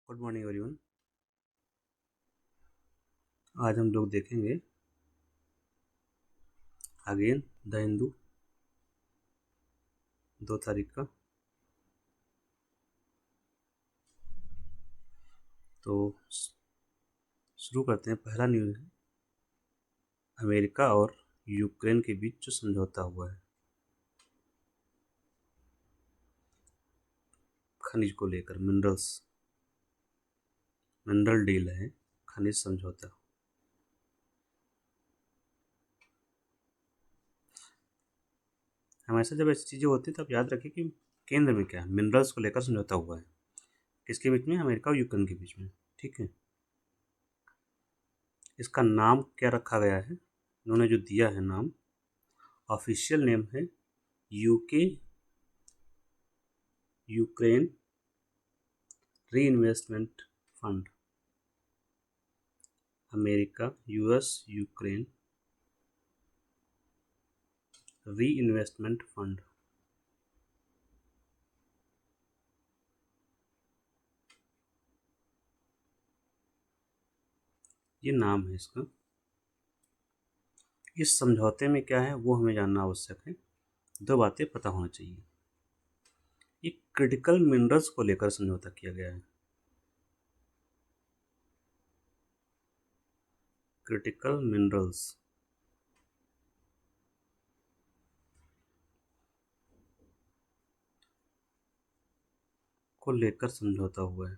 Good morning everyone. आज हम लोग देखेंगे अगेन द हिंदू 2 तारीख का। तो शुरू करते हैं। पहला न्यूज़ है अमेरिका और यूक्रेन के बीच जो समझौता हुआ है खनिज को लेकर, मिनरल डील है, खनिज समझौता। हमेशा जब ऐसी चीज़ें होती हैं तब याद रखिए कि केंद्र में क्या है। मिनरल्स को लेकर समझौता हुआ है किसके बीच में? अमेरिका और यूक्रेन के बीच में। ठीक है, इसका नाम क्या रखा गया है? उन्होंने जो दिया है नाम, ऑफिशियल नेम है यूके यूक्रेन री investment fund. America US Ukraine री इन्वेस्टमेंट फंड। ये नाम है इसका। इस समझौते में क्या है वो हमें जानना आवश्यक है। 2 बातें पता होना चाहिए। ये क्रिटिकल मिनरल्स को लेकर समझौता किया गया है। क्रिटिकल मिनरल्स को लेकर समझौता हुआ है।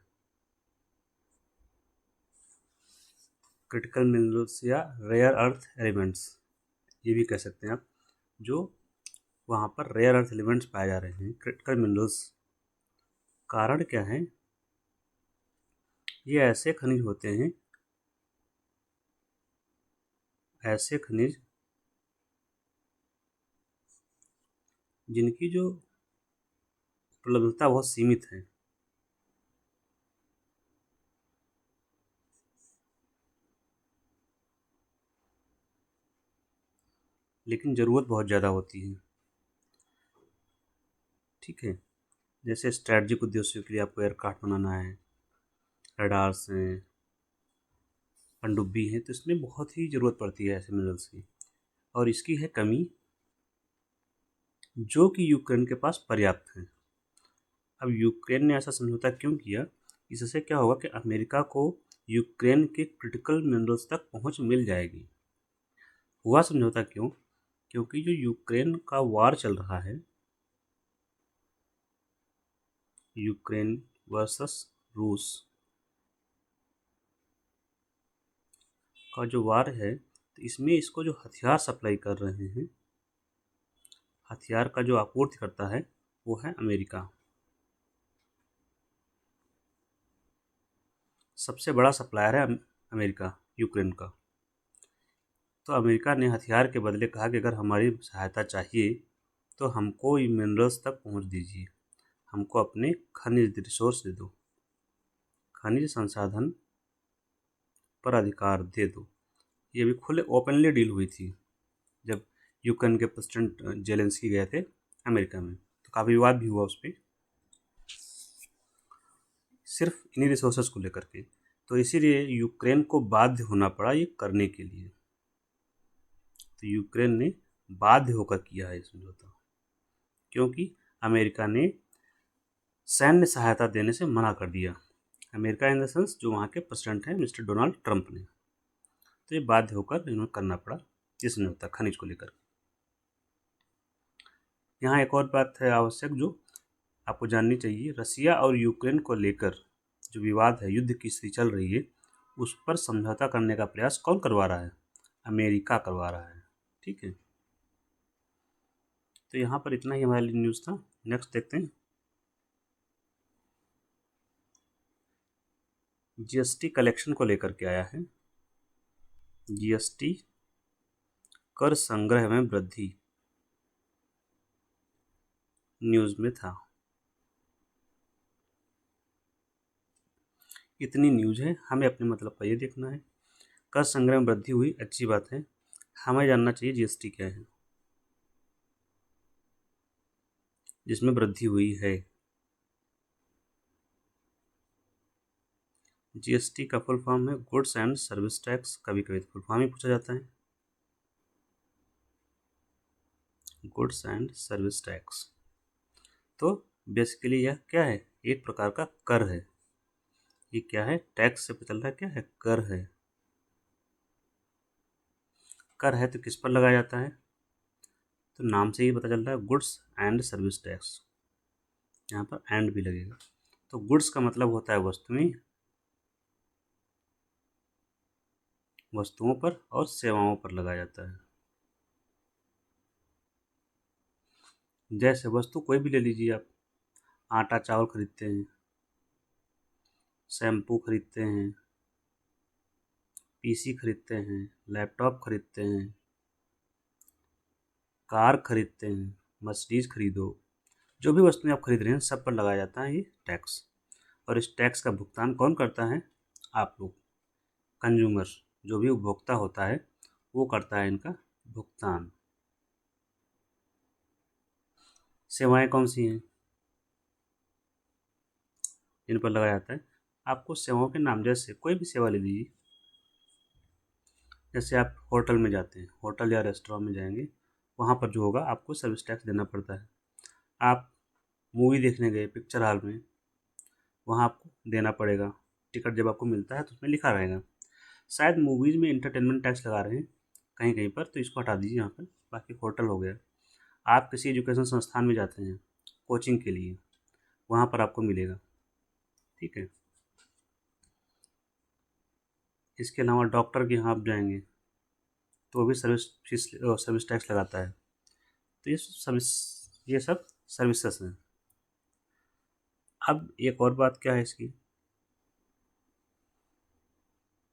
क्रिटिकल मिनरल्स या रेयर अर्थ एलिमेंट्स, ये भी कह सकते हैं आप, जो वहाँ पर रेयर अर्थ एलिमेंट्स पाए जा रहे हैं, क्रिटिकल मिनरल्स। कारण क्या है? ये ऐसे खनिज होते हैं, ऐसे खनिज जिनकी जो उपलब्धता बहुत सीमित है, लेकिन ज़रूरत बहुत ज़्यादा होती है। ठीक है, जैसे स्ट्रैटेजिक उद्देश्यों के लिए आपको एयरक्राफ्ट बनाना है, रडार्स हैं, पनडुब्बी हैं, तो इसमें बहुत ही ज़रूरत पड़ती है ऐसे मिनरल्स की। और इसकी है कमी, जो कि यूक्रेन के पास पर्याप्त है। अब यूक्रेन ने ऐसा समझौता क्यों किया? इससे क्या होगा कि अमेरिका को यूक्रेन के क्रिटिकल मिनरल्स तक पहुंच मिल जाएगी। हुआ समझौता क्यों? क्योंकि जो यूक्रेन का वार चल रहा है, यूक्रेन वर्सेस रूस का जो वार है, तो इसमें इसको जो हथियार सप्लाई कर रहे हैं, हथियार का जो आपूर्ति करता है वो है अमेरिका। सबसे बड़ा सप्लायर है अमेरिका यूक्रेन का। तो अमेरिका ने हथियार के बदले कहा कि अगर हमारी सहायता चाहिए तो हमको ये मिनरल्स तक पहुंच दीजिए, हमको अपने खनिज रिसोर्स दे दो, खनिज संसाधन पर अधिकार दे दो। ये भी खुले ओपनली डील हुई थी जब यूक्रेन के प्रेसिडेंट जेलेंस्की गए थे अमेरिका में, तो काफ़ी विवाद भी हुआ उस पर, सिर्फ इन्हीं रिसोर्सेज को लेकर के। तो इसीलिए यूक्रेन को बाध्य होना पड़ा ये करने के लिए। तो यूक्रेन ने बाध्य होकर किया है समझौता, क्योंकि अमेरिका ने सैन्य सहायता देने से मना कर दिया। अमेरिका इन द सेंस जो वहाँ के प्रेसिडेंट हैं मिस्टर डोनाल्ड ट्रंप ने। तो ये बाध्य होकर इन्हें करना पड़ा ये समझौता खनिज को लेकर। यहाँ एक और बात है आवश्यक जो आपको जाननी चाहिए। रसिया और यूक्रेन को लेकर जो विवाद है, युद्ध की स्थिति चल रही है, उस पर समझौता करने का प्रयास कौन करवा रहा है? अमेरिका करवा रहा है। ठीक है, तो यहाँ पर इतना ही हमारे लिए न्यूज़ था। नेक्स्ट देखते हैं। जीएसटी कलेक्शन को लेकर के आया है। जीएसटी कर संग्रह में वृद्धि न्यूज़ में था। इतनी न्यूज़ है, हमें अपने मतलब का ये देखना है। कर संग्रह में वृद्धि हुई, अच्छी बात है। हमें जानना चाहिए जीएसटी क्या है जिसमें वृद्धि हुई है। जीएसटी का फुल फॉर्म है गुड्स एंड सर्विस टैक्स, कभी कभी फुल फॉर्म ही पूछा जाता है, गुड्स एंड सर्विस टैक्स। तो बेसिकली यह क्या है, एक प्रकार का कर है। ये क्या है, टैक्स से पता चल रहा है क्या है, कर है। कर है तो किस पर लगाया जाता है, तो नाम से ही पता चल रहा है गुड्स एंड सर्विस टैक्स, यहाँ पर एंड भी लगेगा। तो गुड्स का मतलब होता है वस्तुएं, वस्तुओं पर और सेवाओं पर लगाया जाता है। जैसे वस्तु कोई भी ले लीजिए आप, आटा चावल खरीदते हैं, शैम्पू खरीदते हैं, पीसी खरीदते हैं, लैपटॉप खरीदते हैं, कार खरीदते हैं, मर्सिडीज खरीदो, जो भी वस्तुएं आप खरीद रहे हैं सब पर लगाया जाता है ये टैक्स। और इस टैक्स का भुगतान कौन करता है, आप लोग, कंज्यूमर, जो भी उपभोक्ता होता है वो करता है इनका भुगतान। सेवाएं कौन सी हैं इन पर लगाया जाता है, आपको सेवाओं के नाम, जैसे कोई भी सेवा ले लीजिए, जैसे आप होटल में जाते हैं, होटल या रेस्टोरेंट में जाएंगे, वहाँ पर जो होगा आपको सर्विस टैक्स देना पड़ता है। आप मूवी देखने गए पिक्चर हॉल में, वहाँ आपको देना पड़ेगा, टिकट जब आपको मिलता है तो उसमें लिखा रहेगा। शायद मूवीज़ में इंटरटेनमेंट टैक्स लगा रहे हैं कहीं कहीं पर, तो इसको हटा दीजिए यहाँ पर, बाकी होटल हो गया। आप किसी एजुकेशन संस्थान में जाते हैं कोचिंग के लिए, वहाँ पर आपको मिलेगा, ठीक है। इसके अलावा डॉक्टर के यहाँ आप जाएंगे तो वो भी सर्विस फीस, सर्विस टैक्स लगाता है। तो ये सब सर्विसेज हैं। अब एक और बात क्या है इसकी,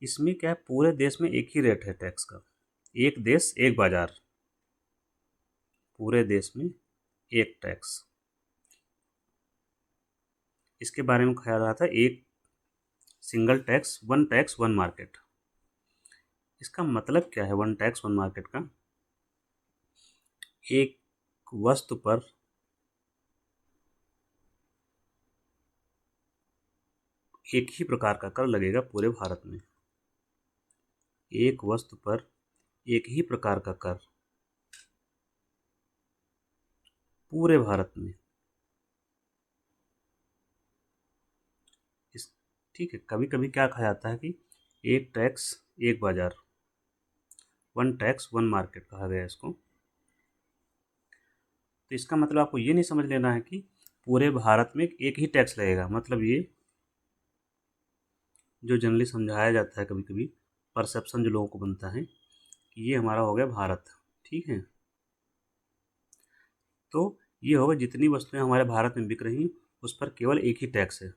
इसमें क्या है, पूरे देश में एक ही रेट है टैक्स का, एक देश एक बाज़ार, पूरे देश में एक टैक्स। इसके बारे में कहा रहा था एक सिंगल टैक्स वन मार्केट। इसका मतलब क्या है वन टैक्स वन मार्केट का, एक वस्तु पर एक ही प्रकार का कर लगेगा पूरे भारत में, एक वस्तु पर एक ही प्रकार का कर पूरे भारत में। इस ठीक है, कभी कभी क्या कहा जाता है कि एक टैक्स एक बाज़ार, वन टैक्स वन मार्केट कहा गया इसको। तो इसका मतलब आपको ये नहीं समझ लेना है कि पूरे भारत में एक ही टैक्स लगेगा, मतलब ये जो जनरली समझाया जाता है, कभी कभी परसेप्शन जो लोगों को बनता है कि ये हमारा हो गया भारत, ठीक है। तो ये होगा जितनी वस्तुएं हमारे भारत में बिक रही उस पर केवल एक ही टैक्स है,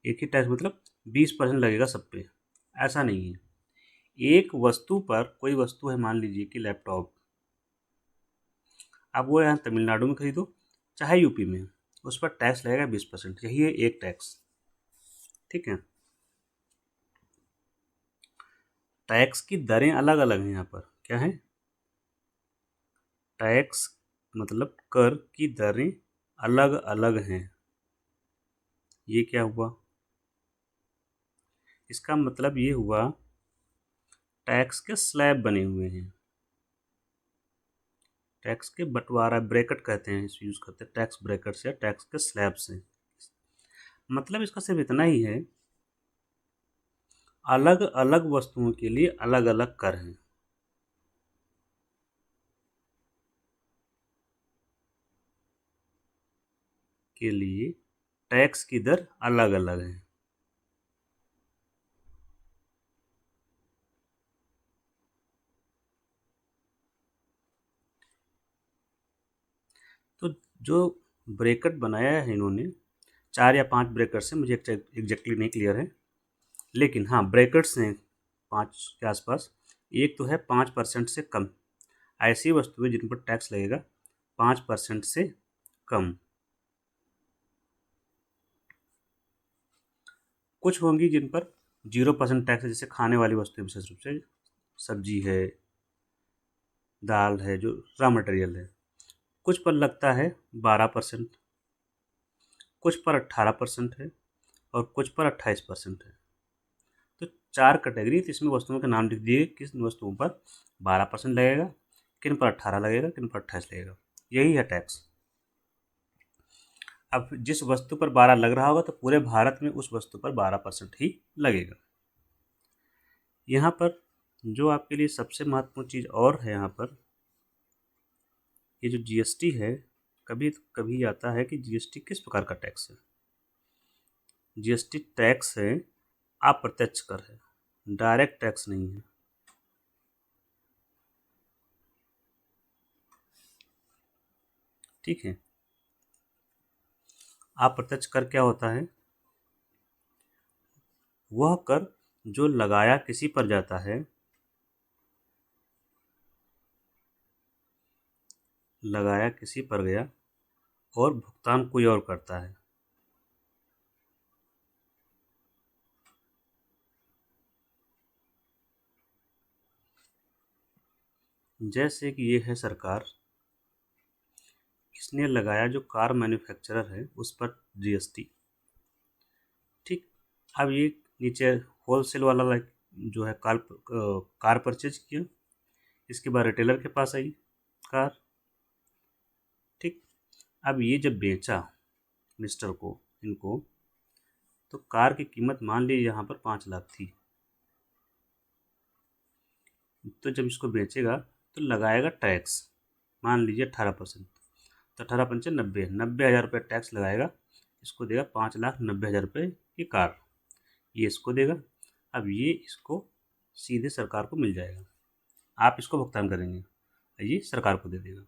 एक ही टैक्स मतलब 20% लगेगा सब पे, ऐसा नहीं है। एक वस्तु पर, कोई वस्तु है मान लीजिए कि लैपटॉप, आप वो यहाँ तमिलनाडु में खरीदो चाहे यूपी में, उस पर टैक्स लगेगा 20%, यही है एक टैक्स, ठीक है। टैक्स की दरें अलग अलग हैं यहाँ पर, क्या है, टैक्स मतलब कर की दरें अलग अलग हैं। ये क्या हुआ, इसका मतलब ये हुआ टैक्स के स्लैब बने हुए हैं, टैक्स के बंटवारा, ब्रैकेट कहते हैं, इस यूज़ करते हैं, टैक्स ब्रैकेट से, टैक्स के स्लैब से। मतलब इसका सिर्फ इतना ही है, अलग अलग वस्तुओं के लिए अलग अलग कर हैं। के लिए टैक्स की दर अलग अलग है। तो जो ब्रैकेट बनाया है इन्होंने, 4 या 5 ब्रैकेट्स हैं, मुझे एग्जैक्टली नहीं क्लियर है, लेकिन हाँ ब्रैकेट्स हैं 5 के आसपास। एक तो है 5% से कम, ऐसी वस्तुएं जिन पर टैक्स लगेगा 5% से कम। कुछ होंगी जिन पर 0% टैक्स है, जैसे खाने वाली वस्तुएं, विशेष रूप से सब्जी है, दाल है, जो रॉ मटेरियल है। कुछ पर लगता है 12%, कुछ पर 18% है, और कुछ पर 28% है। तो 4 कैटेगरी, तो इसमें वस्तुओं के नाम लिख दिए, किस वस्तुओं पर 12% लगेगा, किन पर 18 लगेगा, किन पर 28 लगेगा। यही है टैक्स। अब जिस वस्तु पर 12 लग रहा होगा तो पूरे भारत में उस वस्तु पर 12% ही लगेगा। यहाँ पर जो आपके लिए सबसे महत्वपूर्ण चीज़ और है, यहाँ पर ये जो जीएसटी है, कभी कभी आता है कि जीएसटी किस प्रकार का टैक्स है। जीएसटी टैक्स है अप्रत्यक्ष कर है, डायरेक्ट टैक्स नहीं है। ठीक है। अप्रत्यक्ष कर क्या होता है? वह कर जो लगाया किसी पर जाता है, लगाया किसी पर गया और भुगतान कोई और करता है। जैसे कि ये है सरकार, इसने लगाया जो कार मैन्युफैक्चरर है उस पर जीएसटी। ठीक। अब ये नीचे होलसेल वाला जो है कार परचेज किया, इसके बाद रिटेलर के पास आई कार। ठीक। अब ये जब बेचा मिस्टर को, इनको, तो कार की कीमत मान लीजिए यहाँ पर 5 लाख थी। तो जब इसको बेचेगा तो लगाएगा टैक्स, मान लीजिए 18%। तो 18 × 5 = 90, 90,000 रुपये टैक्स लगाएगा। इसको देगा 5,90,000 रुपये की कार, ये इसको देगा। अब ये इसको सीधे सरकार को मिल जाएगा, आप इसको भुगतान करेंगे, ये सरकार को दे देगा।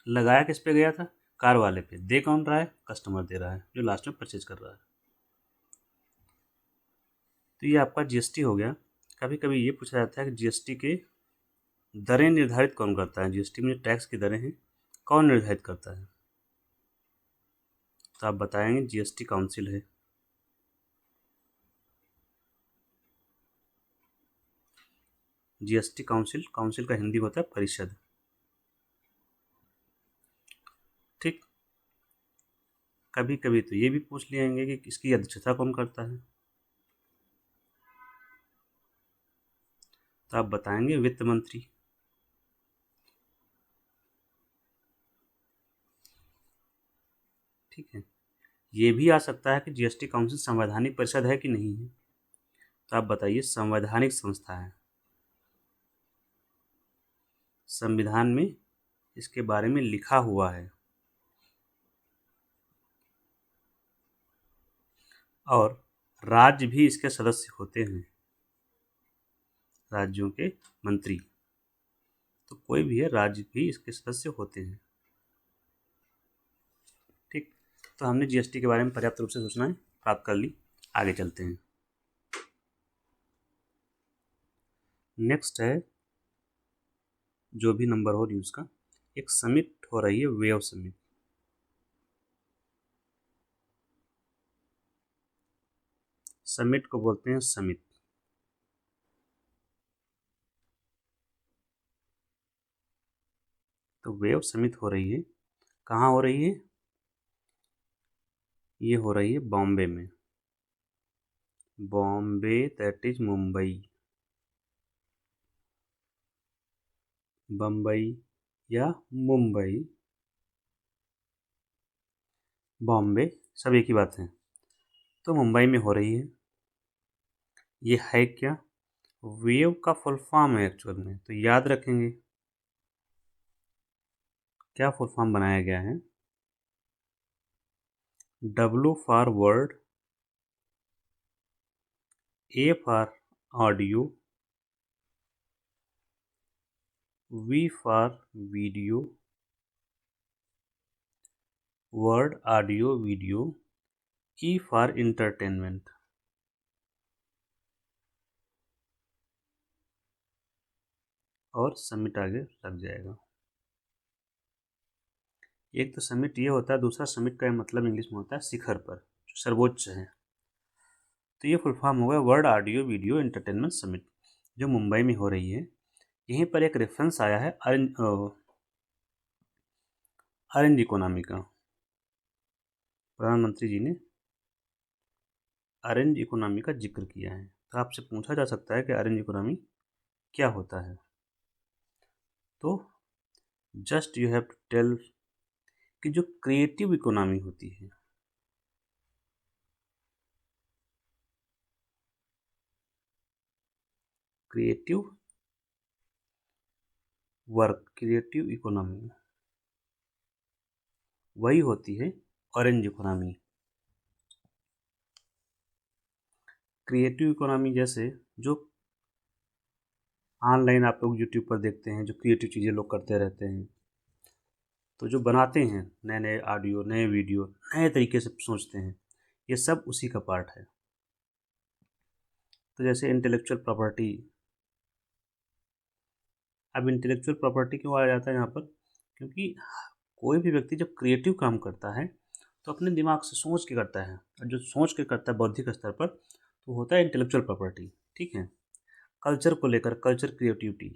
लगाया किस पे गया था? कार वाले पे। दे कौन रहा है? कस्टमर दे रहा है, जो लास्ट में परचेज कर रहा है। तो ये आपका जीएसटी हो गया। कभी कभी ये पूछा जाता है कि जीएसटी के दरें निर्धारित कौन करता है, जीएसटी में जो टैक्स की दरें हैं कौन निर्धारित करता है? तो आप बताएंगे जीएसटी काउंसिल है। जीएसटी काउंसिल, काउंसिल का हिंदी होता है परिषद। ठीक। कभी कभी तो ये भी पूछ लेंगे कि इसकी अध्यक्षता कौन करता है, तो आप बताएंगे वित्त मंत्री। ठीक है। ये भी आ सकता है कि जीएसटी काउंसिल संवैधानिक परिषद है कि नहीं है, तो आप बताइए संवैधानिक संस्था है। संविधान में इसके बारे में लिखा हुआ है। और राज्य भी इसके सदस्य होते हैं, राज्यों के मंत्री। तो कोई भी है, राज्य भी इसके सदस्य होते हैं। ठीक। तो हमने जीएसटी के बारे में पर्याप्त रूप से सूचनाएं प्राप्त कर ली, आगे चलते हैं। नेक्स्ट है, जो भी नंबर हो न्यूज़ का, एक समिट हो रही है, वेव समिट। समिट को बोलते हैं समिट। तो वेव समिट हो रही है, कहाँ हो रही है? ये हो रही है बॉम्बे में। बॉम्बे दैट इज मुंबई, बम्बई या मुंबई, बॉम्बे सब एक ही बात है। तो मुंबई में हो रही है। ये है क्या? वेव का फुल फॉर्म है एक्चुअल में, तो याद रखेंगे क्या फुल फॉर्म बनाया गया है। W for word, A for audio, V for video, word audio video, E for entertainment. और समिट आगे लग जाएगा। एक तो समिट ये होता है, दूसरा समिट का मतलब इंग्लिश में होता है शिखर पर, जो सर्वोच्च है। तो ये फुल फॉर्म हो गया world audio video entertainment summit, जो मुंबई में हो रही है। यहीं पर एक रेफरेंस आया है अरेंज इकोनॉमी का, प्रधानमंत्री जी ने अरेंज इकोनॉमी का जिक्र किया है। तो आपसे पूछा जा सकता है कि अरेंज इकोनॉमी क्या होता है। तो just you have to tell कि जो क्रिएटिव इकोनॉमी होती है, क्रिएटिव वर्क, क्रिएटिव इकोनॉमी, वही होती है ऑरेंज इकोनॉमी। क्रिएटिव इकोनॉमी जैसे जो ऑनलाइन आप लोग यूट्यूब पर देखते हैं, जो क्रिएटिव चीज़ें लोग करते रहते हैं, तो जो बनाते हैं नए नए ऑडियो, नए वीडियो, नए तरीके से सोचते हैं, ये सब उसी का पार्ट है। तो जैसे इंटेलेक्चुअल प्रॉपर्टी, अब इंटेलेक्चुअल प्रॉपर्टी क्यों आ जाता है यहाँ पर, क्योंकि कोई भी व्यक्ति जब क्रिएटिव काम करता है तो अपने दिमाग से सोच के करता है, और जो सोच के करता है बौद्धिक स्तर पर, तो होता है इंटेलेक्चुअल प्रॉपर्टी। ठीक है। कल्चर को लेकर, कल्चर क्रिएटिविटी,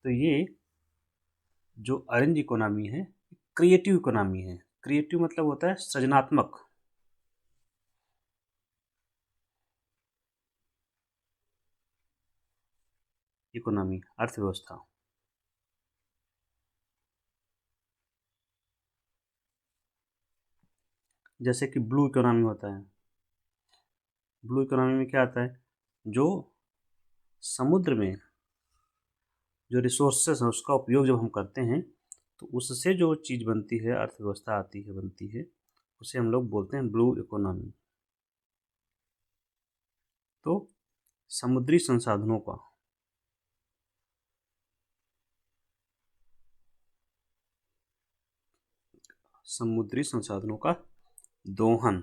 तो ये जो अरेंज इकोनॉमी है क्रिएटिव इकोनॉमी है। क्रिएटिव मतलब होता है सृजनात्मक। इकोनॉमी अर्थव्यवस्था। जैसे कि ब्लू इकोनॉमी होता है। ब्लू इकोनॉमी में क्या आता है, जो समुद्र में जो रिसोर्सेस हैं उसका उपयोग जब हम करते हैं तो उससे जो चीज़ बनती है, अर्थव्यवस्था आती है, बनती है, उसे हम लोग बोलते हैं ब्लू इकोनॉमी। तो समुद्री संसाधनों का, समुद्री संसाधनों का दोहन,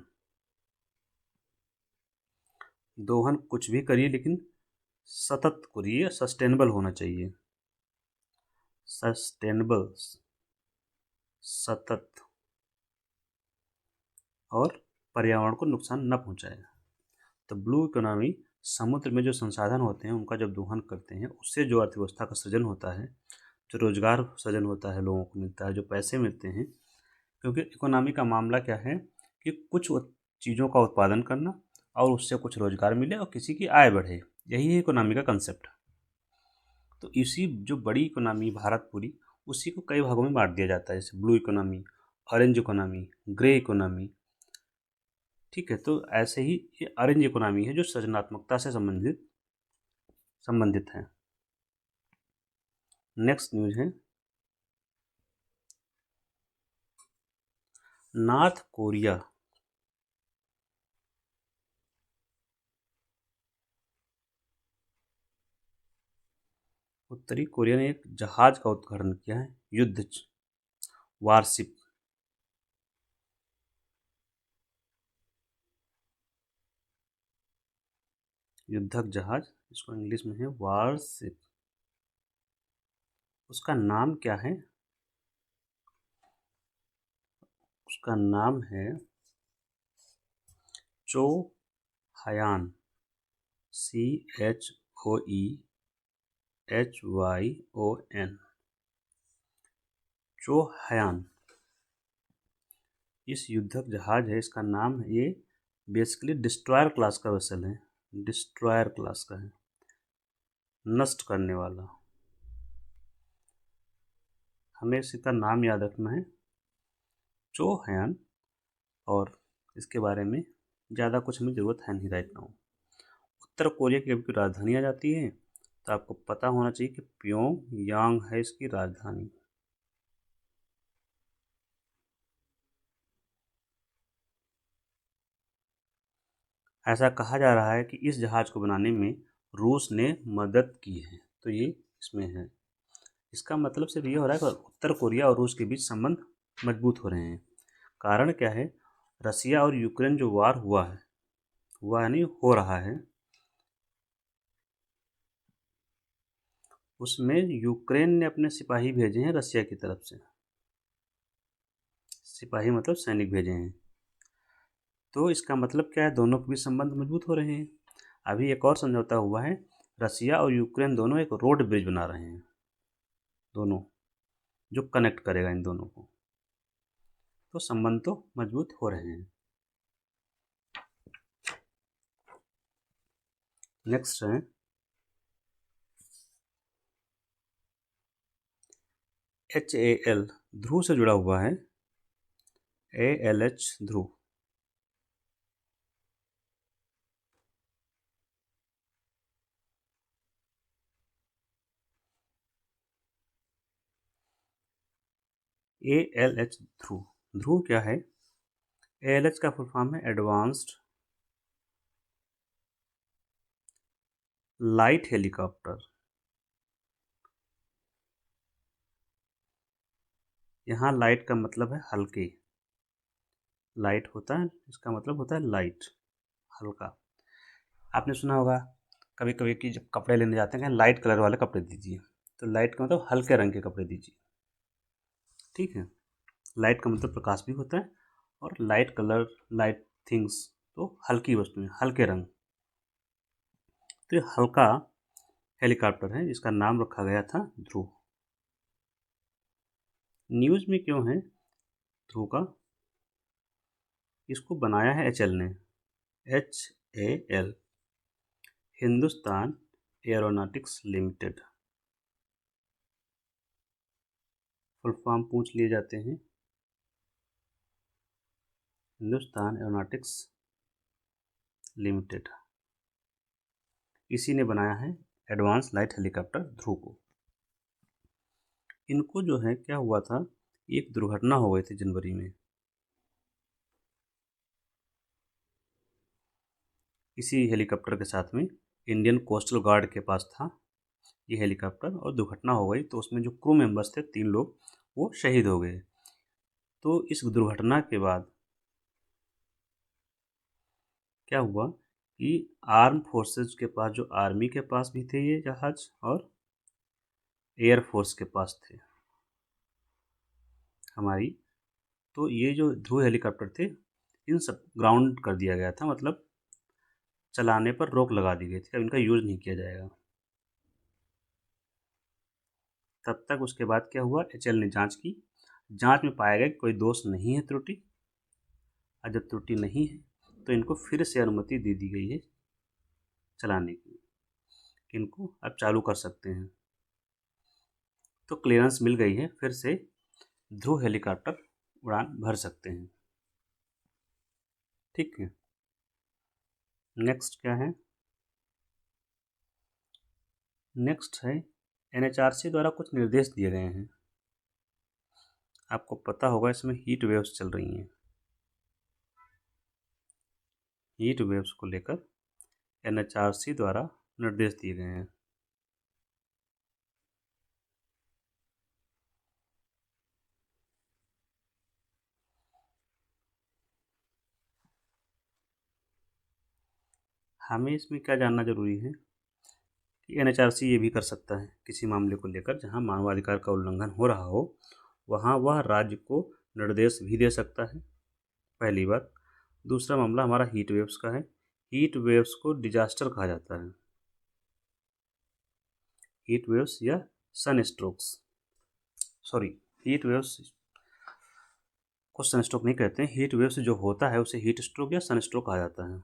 दोहन कुछ भी करिए लेकिन सतत करिए, सस्टेनेबल होना चाहिए। सस्टेनेबल, सतत, और पर्यावरण को नुकसान न पहुंचाए। तो ब्लू इकोनॉमी समुद्र में जो संसाधन होते हैं उनका जब दोहन करते हैं, उससे जो अर्थव्यवस्था का सृजन होता है, जो रोजगार सृजन होता है, लोगों को मिलता है, जो पैसे मिलते हैं। क्योंकि इकोनॉमी का मामला क्या है कि कुछ चीज़ों का उत्पादन करना और उससे कुछ रोजगार मिले और किसी की आय बढ़े, यही है इकोनॉमी का कंसेप्ट। तो इसी जो बड़ी इकोनॉमी भारत पूरी, उसी को कई भागों में बांट दिया जाता है, जैसे blue economy, orange economy, grey economy. ठीक है। तो ऐसे ही ये ऑरेंज इकोनॉमी है जो सृजनात्मकता से संबंधित है। नेक्स्ट न्यूज है, नॉर्थ कोरिया उत्तरी कोरिया ने एक जहाज का उत्खनन किया है, वारशिप, युद्धक जहाज, इसको इंग्लिश में है वारशिप। उसका नाम क्या है, उसका नाम है चो हयान, CHOEHYON, चो हयान। इस युद्धक जहाज है, इसका नाम है, ये बेसिकली डिस्ट्रॉयर क्लास का वेसल है, डिस्ट्रॉयर क्लास का है, नष्ट करने वाला। हमें इसका नाम याद रखना है, चो हयान। और इसके बारे में ज़्यादा कुछ हमें ज़रूरत है नहीं राइट नाउ। उत्तर कोरिया की कभी राजधानी आ जाती है तो आपको पता होना चाहिए कि प्योंग यांग है इसकी राजधानी। ऐसा कहा जा रहा है कि इस जहाज को बनाने में रूस ने मदद की है, तो ये इसमें है। इसका मतलब सिर्फ ये हो रहा है कि उत्तर कोरिया और रूस के बीच संबंध मजबूत हो रहे हैं। कारण क्या है, रसिया और यूक्रेन जो वार हुआ है नहीं, हो रहा है, उसमें यूक्रेन ने अपने सिपाही भेजे हैं रसिया की तरफ से। सिपाही मतलब सैनिक भेजे हैं। तो इसका मतलब क्या है, दोनों के बीच संबंध मजबूत हो रहे हैं। अभी एक और समझौता हुआ है, रसिया और यूक्रेन दोनों एक रोड ब्रिज बना रहे हैं, दोनों, जो कनेक्ट करेगा इन दोनों को। तो संबंध तो मजबूत हो रहे हैं। नेक्स्ट है HAL, ध्रुव से जुड़ा हुआ है। ALH, ध्रुव। ALH, ध्रुव। ध्रुव क्या है? ALH का फुल फॉर्म है एडवांस्ड लाइट हेलीकॉप्टर। यहाँ लाइट का मतलब है हल्के। लाइट होता है, इसका मतलब होता है लाइट, हल्का। आपने सुना होगा कभी कभी कि जब कपड़े लेने जाते हैं लाइट कलर वाले कपड़े दीजिए, तो लाइट का मतलब हल्के रंग के कपड़े दीजिए। ठीक है, लाइट का मतलब प्रकाश भी होता है, और लाइट कलर, लाइट थिंग्स, तो हल्की वस्तुएं, हल्के रंग। तो ये हल्का हेलीकॉप्टर है जिसका नाम रखा गया था ध्रुव। न्यूज़ में क्यों है ध्रुव का? इसको बनाया है HAL ने। HAL, Hindustan aeronautics limited. Full form पूछ लिए जाते हैं। हिंदुस्तान एरोनॉटिक्स लिमिटेड, इसी ने बनाया है एडवांस लाइट हेलीकॉप्टर ध्रुव को। इनको जो है क्या हुआ था, एक दुर्घटना हो गई थी जनवरी में। इसी हेलीकॉप्टर के साथ में इंडियन कोस्टल गार्ड के पास था ये हेलीकॉप्टर, और दुर्घटना हो गई तो उसमें जो क्रू मेंबर्स थे 3 लोग, वो शहीद हो गए। तो इस दुर्घटना के बाद क्या हुआ कि आर्म फोर्सेज के पास, जो आर्मी के पास भी थे ये जहाज, और एयर फोर्स के पास थे हमारी, तो ये जो ध्रुव हेलीकॉप्टर थे इन सब ग्राउंड कर दिया गया था, मतलब चलाने पर रोक लगा दी गई थी, अब इनका यूज़ नहीं किया जाएगा। तब तक उसके बाद क्या हुआ, HAL ने जांच की। जांच में पाया गया कि कोई दोष नहीं है, त्रुटि। और जब त्रुटि नहीं है तो इनको फिर से अनुमति दे दी गई है चलाने की, इनको अब चालू कर सकते हैं। तो क्लियरेंस मिल गई है, फिर से ध्रुव हेलीकॉप्टर उड़ान भर सकते हैं। ठीक है, नेक्स्ट क्या है? नेक्स्ट है NHRC द्वारा कुछ निर्देश दिए गए हैं। आपको पता होगा इसमें हीट वेव्स चल रही हैं। हीट वेव्स को लेकर NHRC द्वारा निर्देश दिए गए हैं। हमें इसमें क्या जानना जरूरी है कि NHRC ये भी कर सकता है किसी मामले को लेकर जहां मानवाधिकार का उल्लंघन हो रहा हो, वहां वह राज्य को निर्देश भी दे सकता है, पहली बात। दूसरा मामला हमारा हीट वेव्स का है। हीट वेव्स को डिजास्टर कहा जाता है। हीट वेव्स या सन स्ट्रोक्स, सॉरी, हीट वेव्स को सन स्ट्रोक नहीं कहते हैं। हीट वेव्स जो होता है उसे हीट स्ट्रोक या सन स्ट्रोक कहा जाता है।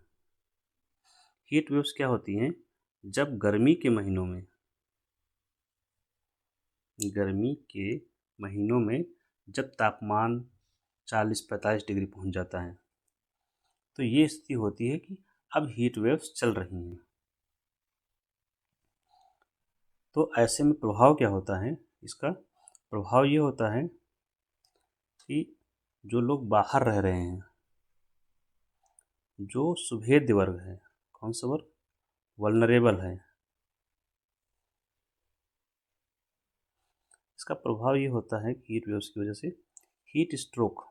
हीट वेव्स क्या होती हैं, जब गर्मी के महीनों में जब तापमान 40-45 डिग्री पहुंच जाता है, तो ये स्थिति होती है कि अब हीट वेव्स चल रही हैं। तो ऐसे में प्रभाव क्या होता है, इसका प्रभाव ये होता है कि जो लोग बाहर रह रहे हैं, जो सुभेद्य वर्ग है, कौन सा वर्ग, वल्नरेबल है, इसका प्रभाव ये होता है कि हीट वेव्स की वजह से हीट स्ट्रोक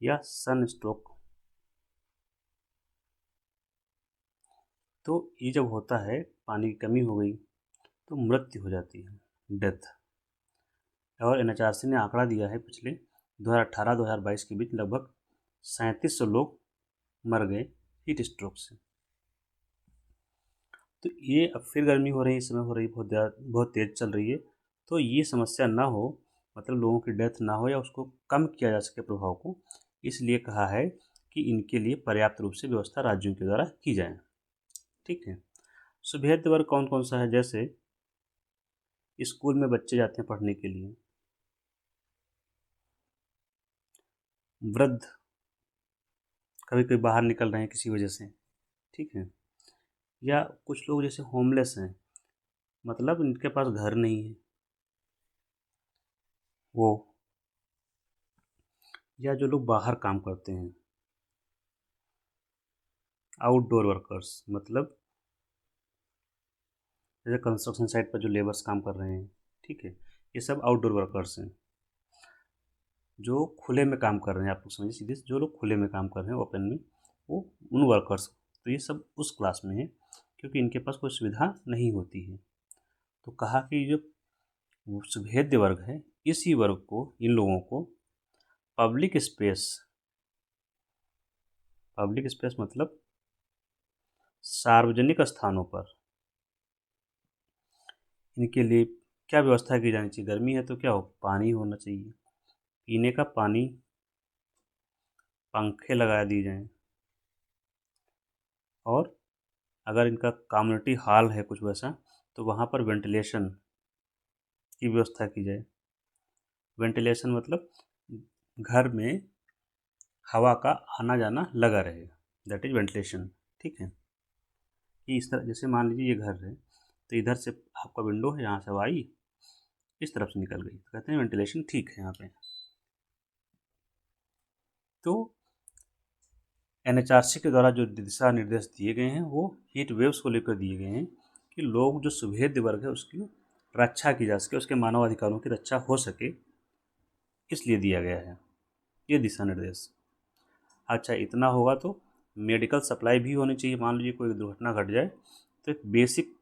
या सन स्ट्रोक, तो ये जब होता है, पानी की कमी हो गई तो मृत्यु हो जाती है, डेथ। और NHRC ने आंकड़ा दिया है पिछले 2018-2022 के बीच लगभग 3700 लोग मर गए हीट स्ट्रोक से। तो ये अब फिर गर्मी हो रही है, इस समय हो रही है, बहुत तेज़ चल रही है, तो ये समस्या ना हो, मतलब लोगों की डेथ ना हो या उसको कम किया जा सके प्रभाव को, इसलिए कहा है कि इनके लिए पर्याप्त रूप से व्यवस्था राज्यों के द्वारा की जाए। ठीक है। सुभेद्य वर्ग कौन कौन सा है? जैसे स्कूल में बच्चे जाते हैं पढ़ने के लिए, वृद्ध कभी कभी बाहर निकल रहे हैं किसी वजह से, ठीक है, या कुछ लोग जैसे होमलेस हैं, मतलब इनके पास घर नहीं है वो, या जो लोग बाहर काम करते हैं, आउटडोर वर्कर्स, मतलब जैसे कंस्ट्रक्शन साइट पर जो लेबर्स काम कर रहे हैं, ठीक है, ये सब आउटडोर वर्कर्स हैं। जो खुले में काम कर रहे हैं, आप लोग समझिए सीधे, जो लोग खुले में काम कर रहे हैं ओपन में, वो उन वर्कर्स, तो ये सब उस क्लास में है क्योंकि इनके पास कोई सुविधा नहीं होती है। तो कहा कि जो सुभेद्य वर्ग है, इसी वर्ग को, इन लोगों को पब्लिक स्पेस मतलब सार्वजनिक स्थानों पर इनके लिए क्या व्यवस्था की जानी चाहिए? गर्मी है तो क्या हो, पानी होना चाहिए, पीने का पानी, पंखे लगा दिए जाएं, और अगर इनका कम्युनिटी हॉल है कुछ वैसा, तो वहाँ पर वेंटिलेशन की व्यवस्था की जाए। वेंटिलेशन मतलब घर में हवा का आना जाना लगा रहे, दैट इज वेंटिलेशन। ठीक है, कि इस तरह, जैसे मान लीजिए ये घर है, तो इधर से आपका विंडो है, यहाँ से हवा आई, इस तरफ से निकल गई, तो कहते हैं वेंटिलेशन ठीक है यहाँ पे। तो एनएचआरसी के द्वारा जो दिशा निर्देश दिए गए हैं वो हीट वेव्स को लेकर दिए गए हैं कि लोग जो सुभेद्य वर्ग है उसकी रक्षा की जा सके, उसके मानव अधिकारों की रक्षा हो सके, इसलिए दिया गया है ये दिशा निर्देश। अच्छा, इतना होगा तो मेडिकल सप्लाई भी होनी चाहिए। मान लीजिए कोई दुर्घटना घट जाए तो एक बेसिक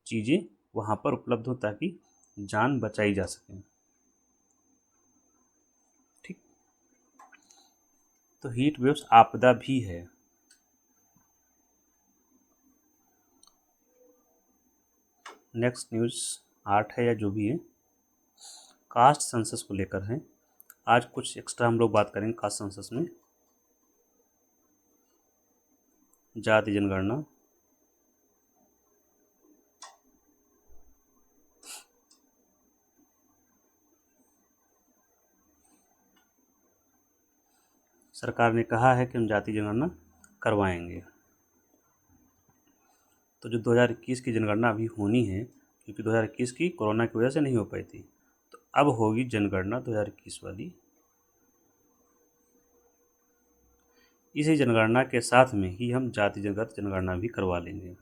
चीज़ें वहाँ पर उपलब्ध हो ताकि जान बचाई जा सके। ठीक, तो हीट वेव्स आपदा भी है। नेक्स्ट न्यूज़ 8 है या जो भी है, कास्ट सेंसस को लेकर है। आज कुछ एक्स्ट्रा हम लोग बात करेंगे कास्ट सेंसस में। जाति जनगणना, सरकार ने कहा है कि हम जाति जनगणना करवाएंगे। तो जो 2021 की जनगणना अभी होनी है, क्योंकि 2021 की कोरोना की वजह से नहीं हो पाई थी, तो अब होगी जनगणना 2021 वाली। इसी जनगणना के साथ में ही हम जातिगत जनगणना भी करवा लेंगे।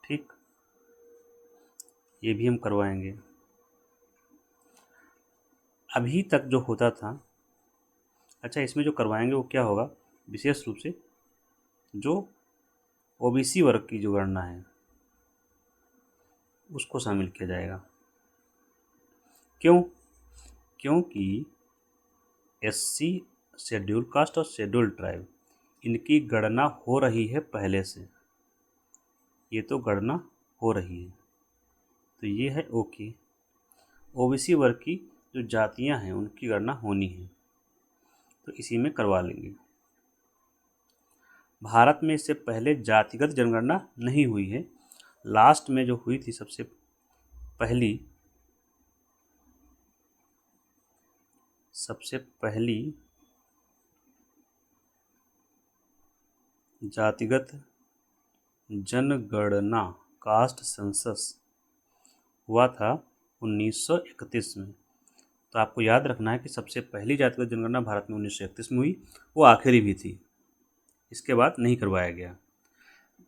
ठीक, ये भी हम करवाएंगे। अभी तक जो होता था, अच्छा इसमें जो करवाएंगे वो क्या होगा, विशेष रूप से जो ओबीसी वर्ग की जो गणना है उसको शामिल किया जाएगा। क्यों? क्योंकि एससी, शेड्यूल कास्ट और शेड्यूल ट्राइब, इनकी गणना हो रही है पहले से, ये तो गणना हो रही है, तो ये है ओके। ओबीसी वर्ग की जो जातियां हैं उनकी गणना होनी है, तो इसी में करवा लेंगे। भारत में इससे पहले जातिगत जनगणना नहीं हुई है। लास्ट में जो हुई थी सबसे पहली जातिगत जनगणना, कास्ट सेंसस, हुआ था 1931 में। तो आपको याद रखना है कि सबसे पहली जातिगत जनगणना भारत में 1931 में हुई, वो आखिरी भी थी, इसके बाद नहीं करवाया गया।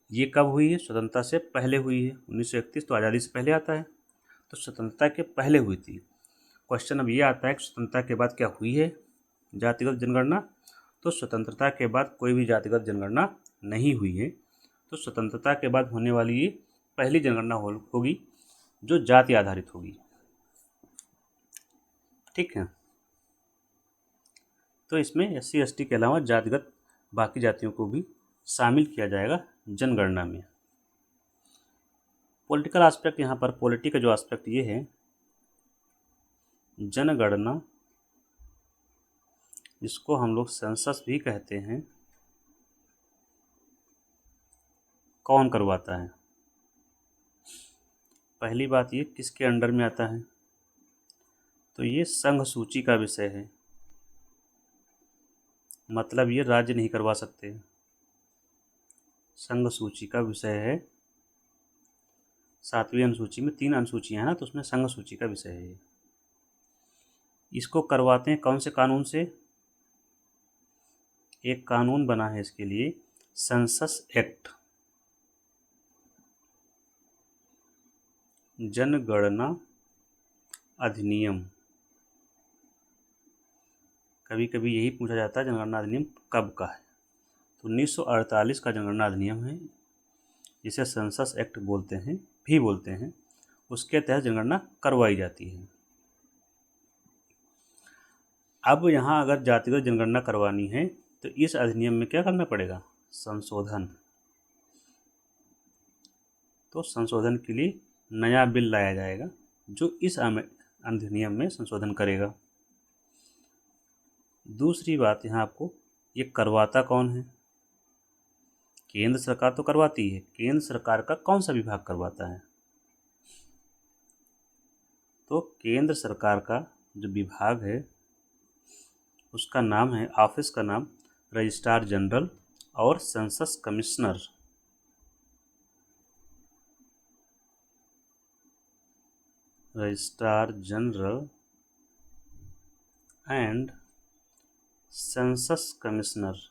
ये कब हुई है? स्वतंत्रता से पहले हुई है। 1931 तो आज़ादी से पहले आता है, तो स्वतंत्रता के पहले हुई थी। क्वेश्चन अब ये आता है कि स्वतंत्रता के बाद क्या हुई है जातिगत जनगणना? तो स्वतंत्रता के बाद कोई भी जातिगत जनगणना नहीं हुई है। तो स्वतंत्रता के बाद होने वाली ये पहली जनगणना होगी जो जाति आधारित होगी। ठीक है, तो इसमें SC ST के अलावा जातिगत बाकी जातियों को भी शामिल किया जाएगा जनगणना में। पॉलिटिकल एस्पेक्ट, यहाँ पर पॉलिटी का जो एस्पेक्ट ये है जनगणना, जिसको हम लोग सेंसस भी कहते हैं, कौन करवाता है? पहली बात ये किसके अंडर में आता है? तो ये संघ सूची का विषय है, मतलब ये राज्य नहीं करवा सकते। संघ सूची का विषय है। 7वीं अनुसूची में 3 अनुसूचियां हैं ना, तो उसमें संघ सूची का विषय है ये। इसको करवाते हैं कौन से कानून से? एक कानून बना है इसके लिए, सेंसस एक्ट, जनगणना अधिनियम। कभी कभी यही पूछा जाता है जनगणना अधिनियम कब का है। तो 1948 का जनगणना अधिनियम है, जिसे सेंसस एक्ट बोलते हैं, भी बोलते हैं। उसके तहत जनगणना करवाई जाती है। अब यहाँ अगर जातिगत जनगणना करवानी है तो इस अधिनियम में क्या करना पड़ेगा? संशोधन। तो संशोधन के लिए नया बिल लाया जाएगा जो इस अधिनियम में संशोधन करेगा। दूसरी बात यहाँ आपको, ये करवाता कौन है? केंद्र सरकार तो करवाती है। केंद्र सरकार का कौन सा विभाग करवाता है? तो केंद्र सरकार का जो विभाग है उसका नाम है, ऑफिस का नाम रजिस्ट्रार जनरल और census commissioner. Registrar general and census commissioner.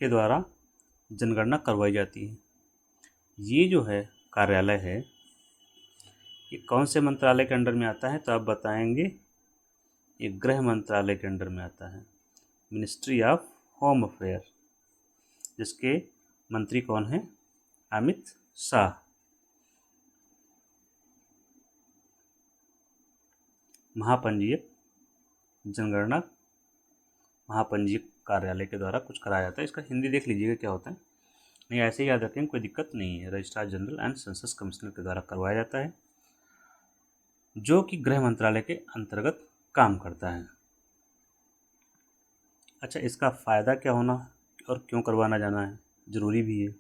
के द्वारा जनगणना करवाई जाती है। ये जो है कार्यालय है, ये कौन से मंत्रालय के अंडर में आता है? तो आप बताएंगे ये गृह मंत्रालय के अंडर में आता है, मिनिस्ट्री ऑफ होम अफेयर, जिसके मंत्री कौन है? अमित शाह। महापंजीयक जनगणना महापंजीयक कार्यालय के द्वारा कुछ कराया जाता है। इसका हिंदी देख लीजिएगा क्या होता है, नहीं ऐसे ही याद रखेंगे, कोई दिक्कत नहीं है। Registrar general and census commissioner के द्वारा करवाया जाता है, जो कि गृह मंत्रालय के अंतर्गत काम करता है। अच्छा, इसका फ़ायदा क्या होना और क्यों करवाना जाना है, ज़रूरी भी है।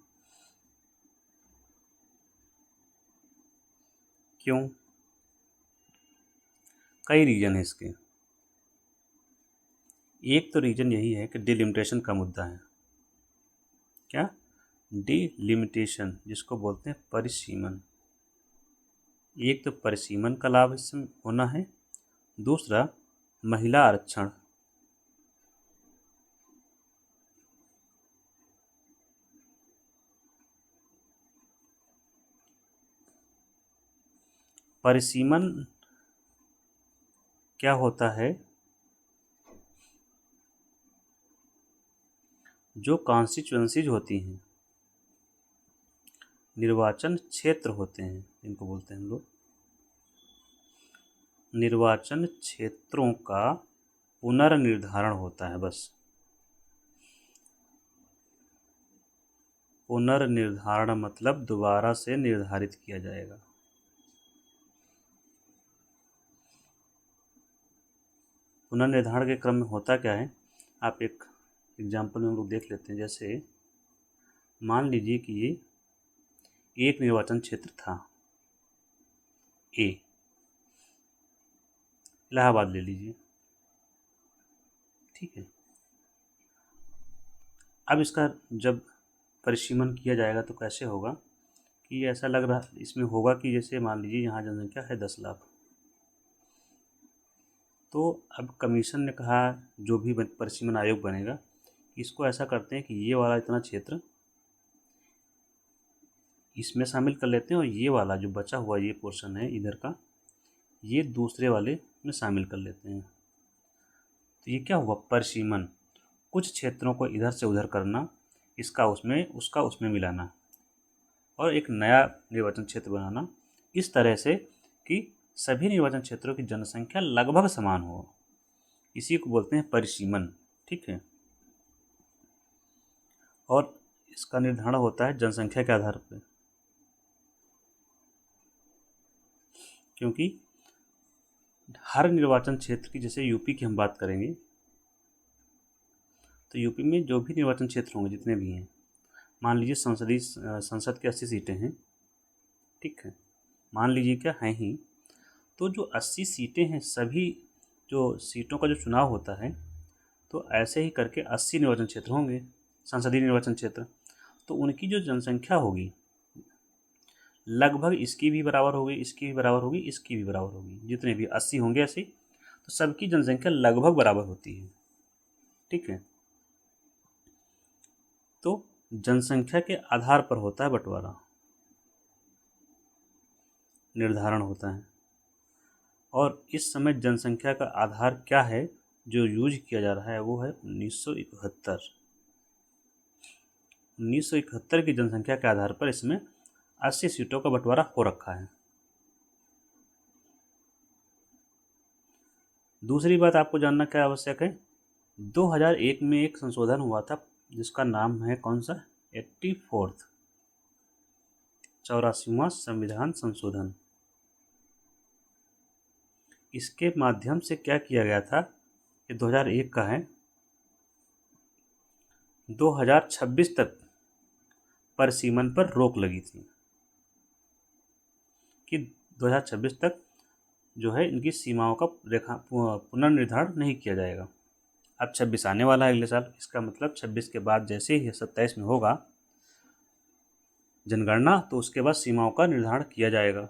क्यों? कई रीज़न है इसके। एक तो रीज़न यही है कि डिलिमिटेशन का मुद्दा है। क्या? डिलिमिटेशन, जिसको बोलते हैं परिसीमन। एक तो परिसीमन का लाभ इससे होना है, दूसरा महिला आरक्षण। परिसीमन क्या होता है? जो कॉन्स्टिट्यूएंसीज होती हैं, निर्वाचन क्षेत्र होते हैं, इनको बोलते हैं हम लोग, निर्वाचन क्षेत्रों का पुनर्निर्धारण होता है। बस पुनर्निर्धारण मतलब दोबारा से निर्धारित किया जाएगा। पुनर्निर्धारण के क्रम में होता क्या है, आप एक एग्जाम्पल में हम लोग देख लेते हैं। जैसे मान लीजिए कि ये एक निर्वाचन क्षेत्र था ए, इलाहाबाद ले लीजिए, ठीक है। अब इसका जब परिसीमन किया जाएगा तो कैसे होगा कि ऐसा लग रहा इसमें होगा कि जैसे मान लीजिए यहाँ जनसंख्या है 10 लाख, तो अब कमीशन ने कहा, जो भी परिसीमन आयोग बनेगा, इसको ऐसा करते हैं कि ये वाला इतना क्षेत्र इसमें शामिल कर लेते हैं और ये वाला जो बचा हुआ ये पोर्शन है इधर का, ये दूसरे वाले में शामिल कर लेते हैं। तो ये क्या हुआ? परिसीमन। कुछ क्षेत्रों को इधर से उधर करना, इसका उसमें उसका उसमें मिलाना और एक नया निर्वाचन क्षेत्र बनाना, इस तरह से कि सभी निर्वाचन क्षेत्रों की जनसंख्या लगभग समान हो। इसी को बोलते हैं परिसीमन, ठीक है। और इसका निर्धारण होता है जनसंख्या के आधार पर, क्योंकि हर निर्वाचन क्षेत्र की, जैसे यूपी की हम बात करेंगे तो यूपी में जो भी निर्वाचन क्षेत्र होंगे जितने भी हैं, मान लीजिए संसद की 80 सीटें हैं, ठीक है, मान लीजिए क्या हैं ही, तो जो 80 सीटें हैं सभी जो सीटों का जो चुनाव होता है तो ऐसे ही करके 80 निर्वाचन क्षेत्र होंगे, संसदीय निर्वाचन क्षेत्र। तो उनकी जो जनसंख्या होगी लगभग इसकी भी बराबर होगी, इसकी भी बराबर होगी, इसकी भी बराबर होगी, जितने भी 80 होंगे ऐसे, तो सबकी जनसंख्या लगभग बराबर होती है, ठीक है। तो जनसंख्या के आधार पर होता है बंटवारा, निर्धारण होता है। और इस समय जनसंख्या का आधार क्या है जो यूज किया जा रहा है, वो है 1971। 1971 की जनसंख्या के आधार पर इसमें 80 सीटों का बंटवारा हो रखा है। दूसरी बात आपको जानना क्या आवश्यक है, 2001 में एक संशोधन हुआ था जिसका नाम है कौन सा, 84th 84वां संविधान संशोधन। इसके माध्यम से क्या किया गया था, ये 2001 का है, 2026 तक परिसीमन पर रोक लगी थी कि 2026 तक जो है इनकी सीमाओं का रेखा पुनर्निर्धारण नहीं किया जाएगा। अब 26 आने वाला है अगले साल, इसका मतलब 26 के बाद जैसे ही 27 में होगा जनगणना, तो उसके बाद सीमाओं का निर्धारण किया जाएगा।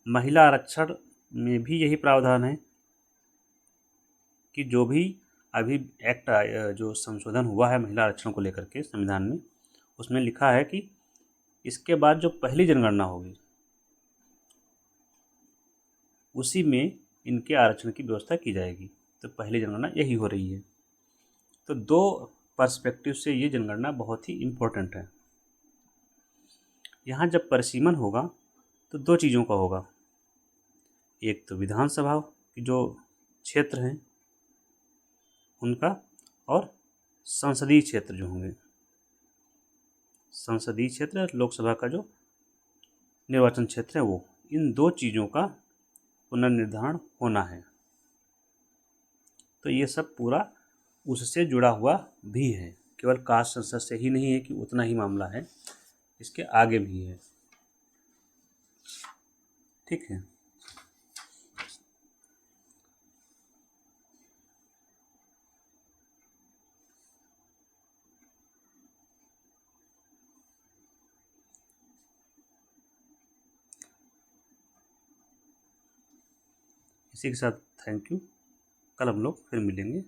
महिला आरक्षण में भी यही प्रावधान है कि जो भी अभी एक्ट जो संशोधन हुआ है महिला आरक्षण को लेकर के संविधान में, उसमें लिखा है कि इसके बाद जो पहली जनगणना होगी उसी में इनके आरक्षण की व्यवस्था की जाएगी। तो पहली जनगणना यही हो रही है। तो दो पर्सपेक्टिव से ये जनगणना बहुत ही इम्पोर्टेंट है। यहाँ जब परिसीमन होगा तो दो चीज़ों का होगा, एक तो विधानसभा की जो क्षेत्र हैं उनका, और संसदीय क्षेत्र जो होंगे, संसदीय क्षेत्र लोकसभा का जो निर्वाचन क्षेत्र है वो, इन दो चीज़ों का पुनर्निर्धारण होना है। तो ये सब पूरा उससे जुड़ा हुआ भी है, केवल कास्ट सेंसस से ही नहीं है कि उतना ही मामला है, इसके आगे भी है, ठीक है। इसी के साथ थैंक यू, कल हम लोग फिर मिलेंगे।